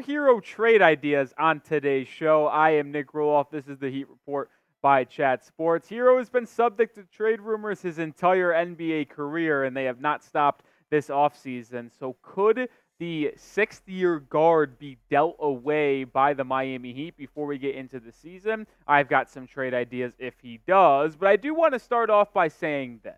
Herro trade ideas on today's show. I am Nic Rohloff. This is the Heat Report by Chat Sports. Herro has been subject to trade rumors his entire NBA career, and they have not stopped this offseason. So could the sixth-year guard be dealt away by the Miami Heat before we get into the season? I've got some trade ideas if he does, but I do want to start off by saying this.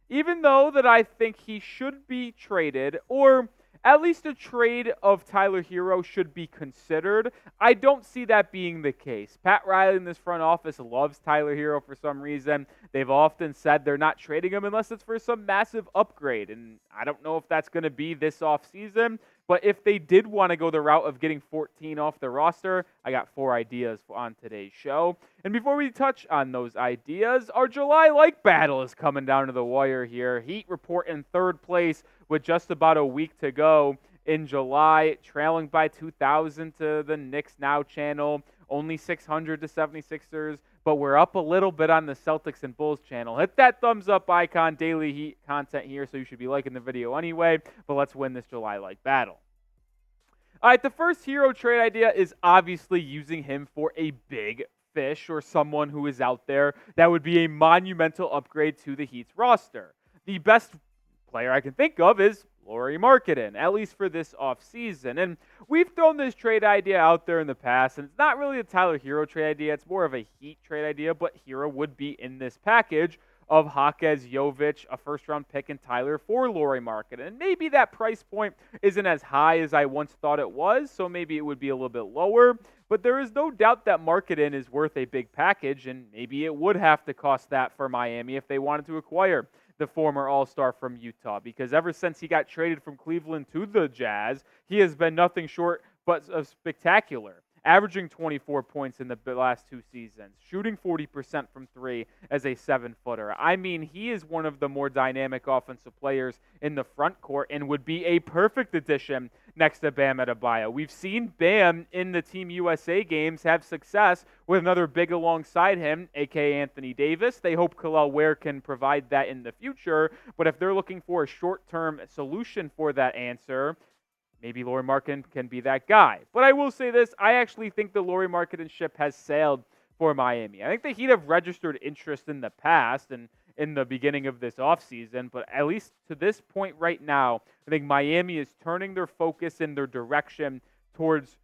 Even though that I think he should be traded, or at least a trade of Tyler Herro should be considered, I don't see that being the case. Pat Riley in this front office loves Tyler Herro for some reason. They've often said they're not trading him unless it's for some massive upgrade, and I don't know if that's going to be this offseason. But if they did want to go the route of getting 14 off the roster, I got 4 ideas on today's show. And before we touch on those ideas, our July like battle is coming down to the wire here. Heat report in third place with just about a week to go in July, trailing by 2,000 to the Knicks Now channel, only 600 to 76ers, but we're up a little bit on the Celtics and Bulls channel. Hit that thumbs up icon, daily Heat content here, so you should be liking the video anyway, but let's win this July like battle. All right, the first Herro trade idea is obviously using him for a big fish or someone who is out there that would be a monumental upgrade to the Heat's roster. The best player I can think of is Lauri Markkanen, at least for this offseason. And we've thrown this trade idea out there in the past, and it's not really a Tyler Herro trade idea. It's more of a Heat trade idea, but Herro would be in this package of Jaquez, Jovic, a first-round pick, and Tyler for Lauri Markkanen. And maybe that price point isn't as high as I once thought it was, so maybe it would be a little bit lower. But there is no doubt that Markkanen is worth a big package, and maybe it would have to cost that for Miami if they wanted to acquire the former All-Star from Utah, because ever since he got traded from Cleveland to the Jazz, he has been nothing short but spectacular, averaging 24 points in the last 2 seasons, shooting 40% from 3 as a 7-footer. I mean, he is one of the more dynamic offensive players in the front court and would be a perfect addition next to Bam Adebayo. We've seen Bam in the Team USA games have success with another big alongside him, a.k.a. Anthony Davis. They hope Khalil Ware can provide that in the future, but if they're looking for a short-term solution for that answer, maybe Lauri Markkanen can be that guy. But I will say this, I actually think the Lauri Markkanen ship has sailed for Miami. I think the Heat have registered interest in the past and in the beginning of this offseason, but at least to this point right now, I think Miami is turning their focus in their direction towards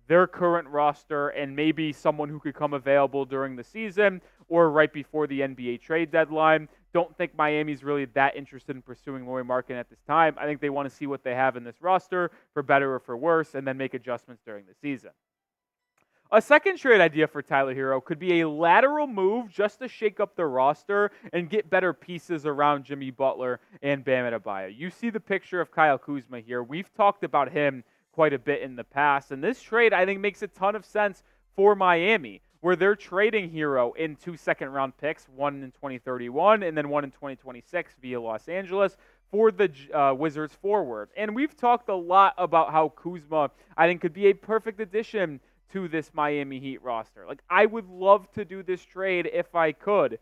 their current roster and maybe someone who could come available during the season or right before the NBA trade deadline. Don't think Miami's really that interested in pursuing Lauri Markkanen at this time. I think they want to see what they have in this roster, for better or for worse, and then make adjustments during the season. A second trade idea for Tyler Herro could be a lateral move just to shake up the roster and get better pieces around Jimmy Butler and Bam Adebayo. You see the picture of Kyle Kuzma here. We've talked about him quite a bit in the past, and this trade, I think, makes a ton of sense for Miami, where they're trading Herro in 2 second-round picks, one in 2031 and then one in 2026 via Los Angeles, for the Wizards forward. And we've talked a lot about how Kuzma, I think, could be a perfect addition to this Miami Heat roster. Like, I would love to do this trade if I could.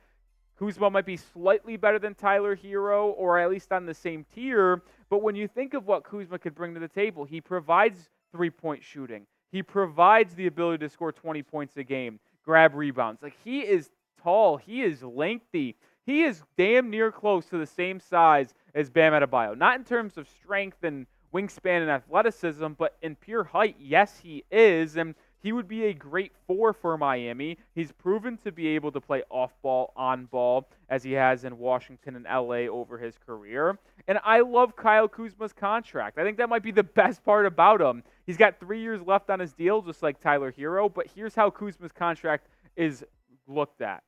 Kuzma might be slightly better than Tyler Herro, or at least on the same tier, but when you think of what Kuzma could bring to the table, he provides three-point shooting. He provides the ability to score 20 points a game, grab rebounds. Like, he is tall. He is lengthy. He is damn near close to the same size as Bam Adebayo. Not in terms of strength and wingspan and athleticism, but in pure height, yes, he is. And he would be a great 4 for Miami. He's proven to be able to play off-ball, on-ball, as he has in Washington and L.A. over his career. And I love Kyle Kuzma's contract. I think that might be the best part about him. He's got 3 years left on his deal, just like Tyler Herro, but here's how Kuzma's contract is looked at.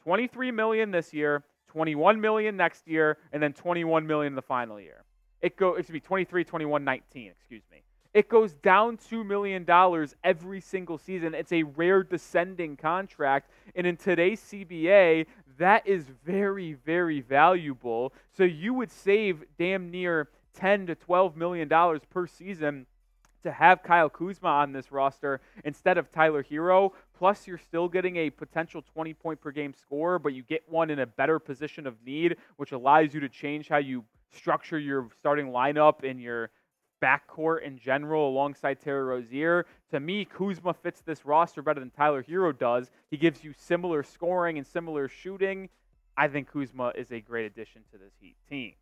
$23 million this year, $21 million next year, and then $21 million the final year. It should be 23, 21, 19, excuse me. It goes down $2 million every single season. It's a rare descending contract. And in today's CBA, that is very, very valuable. So you would save damn near $10 to $12 million per season to have Kyle Kuzma on this roster instead of Tyler Herro. Plus, you're still getting a potential 20-point-per-game scorer, but you get one in a better position of need, which allows you to change how you structure your starting lineup and your backcourt in general alongside Terry Rozier. To me, Kuzma fits this roster better than Tyler Herro does. He gives you similar scoring and similar shooting. I think Kuzma is a great addition to this Heat team.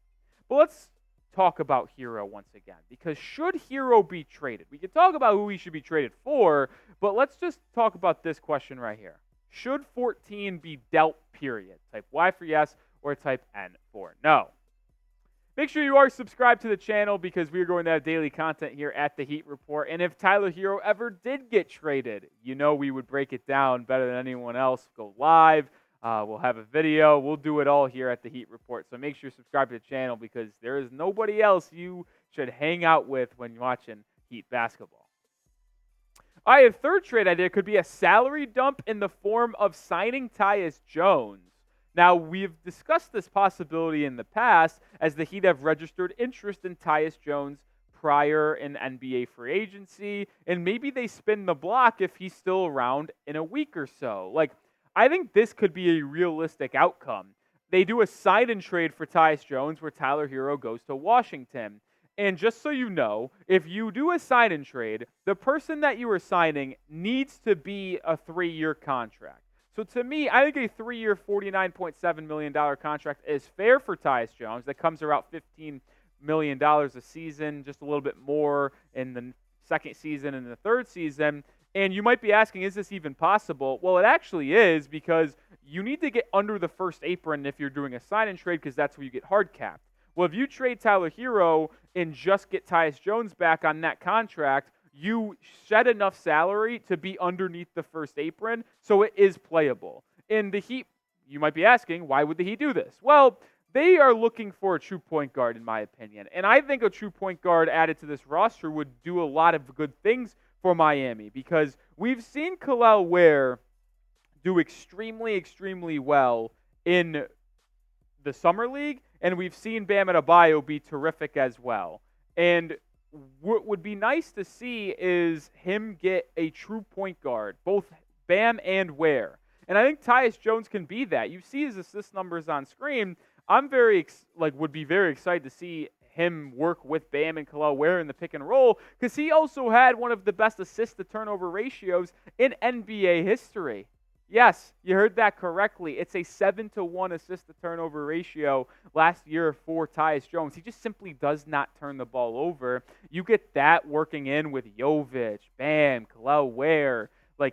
But let's talk about Herro once again, because should Herro be traded? We can talk about who he should be traded for, but let's just talk about this question right here. Should 14 be dealt, period? Type Y for yes or type N for no. Make sure you are subscribed to the channel because we're going to have daily content here at the Heat Report. And if Tyler Herro ever did get traded, you know we would break it down better than anyone else. Go live. We'll have a video. We'll do it all here at the Heat Report. So make sure you subscribe to the channel because there is nobody else you should hang out with when watching Heat basketball. All right, a third trade idea could be a salary dump in the form of signing Tyus Jones. Now, we've discussed this possibility in the past as the Heat have registered interest in Tyus Jones prior in NBA free agency, and maybe they spin the block if he's still around in a week or so. Like, I think this could be a realistic outcome. They do a sign and trade for Tyus Jones where Tyler Herro goes to Washington. And just so you know, if you do a sign and trade, the person that you are signing needs to be a 3-year contract. So to me, I think a 3-year, $49.7 million contract is fair for Tyus Jones. That comes around $15 million a season, just a little bit more in the second season and the third season. And you might be asking, is this even possible? Well, it actually is because you need to get under the first apron if you're doing a sign and trade because that's where you get hard capped. Well, if you trade Tyler Herro and just get Tyus Jones back on that contract, you shed enough salary to be underneath the first apron, so it is playable. In the Heat, you might be asking, why would the Heat do this? Well, they are looking for a true point guard, in my opinion. And I think a true point guard added to this roster would do a lot of good things for Miami because we've seen Nikoal Ware do extremely, extremely well in the Summer League, and we've seen Bam Adebayo be terrific as well. And what would be nice to see is him get a true point guard, both Bam and Ware. And I think Tyus Jones can be that. You see his assist numbers on screen. I'm would be very excited to see him work with Bam and Nikoal Ware in the pick and roll because he also had one of the best assist to turnover ratios in NBA history. Yes, you heard that correctly. It's a 7-to-1 assist-to-turnover ratio last year for Tyus Jones. He just simply does not turn the ball over. You get that working in with Jovic, Bam, Nikoal Ware,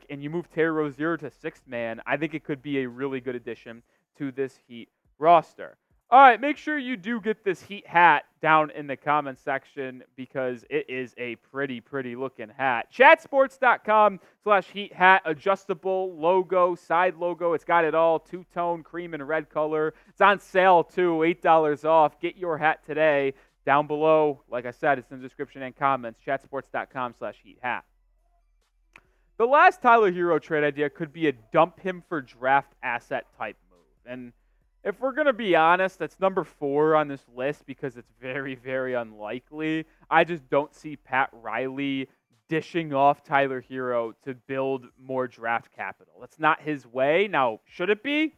and you move Terry Rozier to sixth man. I think it could be a really good addition to this Heat roster. All right, make sure you do get this Heat hat down in the comments section because it is a pretty looking hat. Chatsports.com/Heat hat, adjustable logo, side logo. It's got it all, two-tone, cream and red color. It's on sale too, $8 off. Get your hat today. Down below, like I said, it's in the description and comments, chatsports.com/Heat hat. The last Tyler Herro trade idea could be a dump him for draft asset type move. And if we're going to be honest, that's number 4 on this list because it's very, very unlikely. I just don't see Pat Riley dishing off Tyler Herro to build more draft capital. That's not his way. Now, should it be?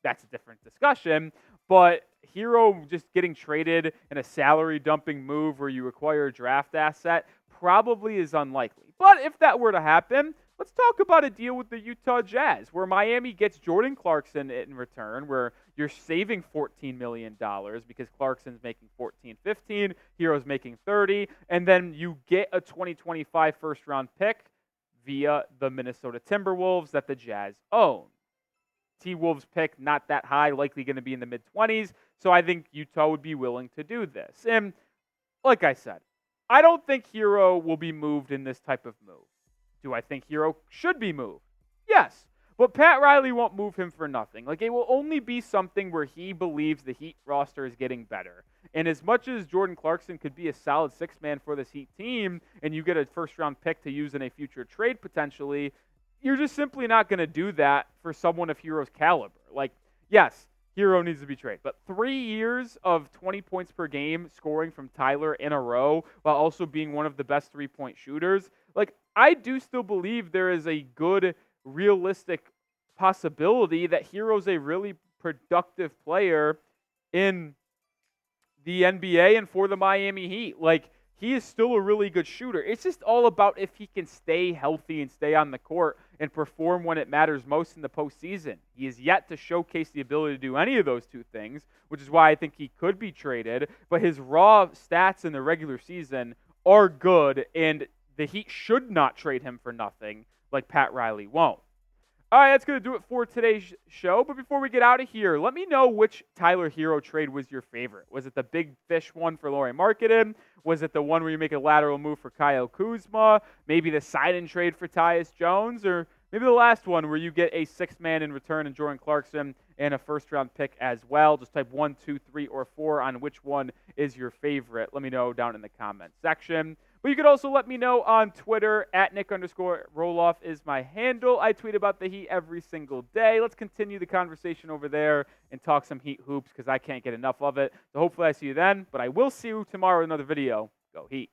That's a different discussion. But Herro just getting traded in a salary dumping move where you acquire a draft asset probably is unlikely. But if that were to happen, let's talk about a deal with the Utah Jazz where Miami gets Jordan Clarkson in return, where you're saving $14 million because Clarkson's making $14-15, Herro's making $30, and then you get a 2025 first-round pick via the Minnesota Timberwolves that the Jazz own. T-Wolves pick not that high, likely going to be in the mid-20s, so I think Utah would be willing to do this. And like I said, I don't think Herro will be moved in this type of move. Do I think Herro should be moved? Yes. But Pat Riley won't move him for nothing. It will only be something where he believes the Heat roster is getting better. And as much as Jordan Clarkson could be a solid sixth-man for this Heat team, and you get a first-round pick to use in a future trade potentially, you're just simply not going to do that for someone of Herro's caliber. Yes, Herro needs to be traded. But 3 years of 20 points per game scoring from Tyler in a row while also being one of the best three-point shooters, I do still believe there is a good, realistic possibility that Herro's a really productive player in the NBA and for the Miami Heat. he is still a really good shooter. It's just all about if he can stay healthy and stay on the court and perform when it matters most in the postseason. He is yet to showcase the ability to do any of those two things, which is why I think he could be traded. But his raw stats in the regular season are good, and the Heat should not trade him for nothing like Pat Riley won't. All right, that's going to do it for today's show. But before we get out of here, let me know which Tyler Herro trade was your favorite. Was it the big fish one for Lauri Markkanen? Was it the one where you make a lateral move for Kuzma? Maybe the sign-in trade for Tyus Jones? Or maybe the last one where you get a sixth man in return in Jordan Clarkson and a first-round pick as well. Just type 1, 2, 3, or 4 on which one is your favorite. Let me know down in the comments section. But you could also let me know on Twitter. At Nic_Rohloff is my handle. I tweet about the Heat every single day. Let's continue the conversation over there and talk some Heat hoops because I can't get enough of it. So hopefully I see you then. But I will see you tomorrow in another video. Go Heat.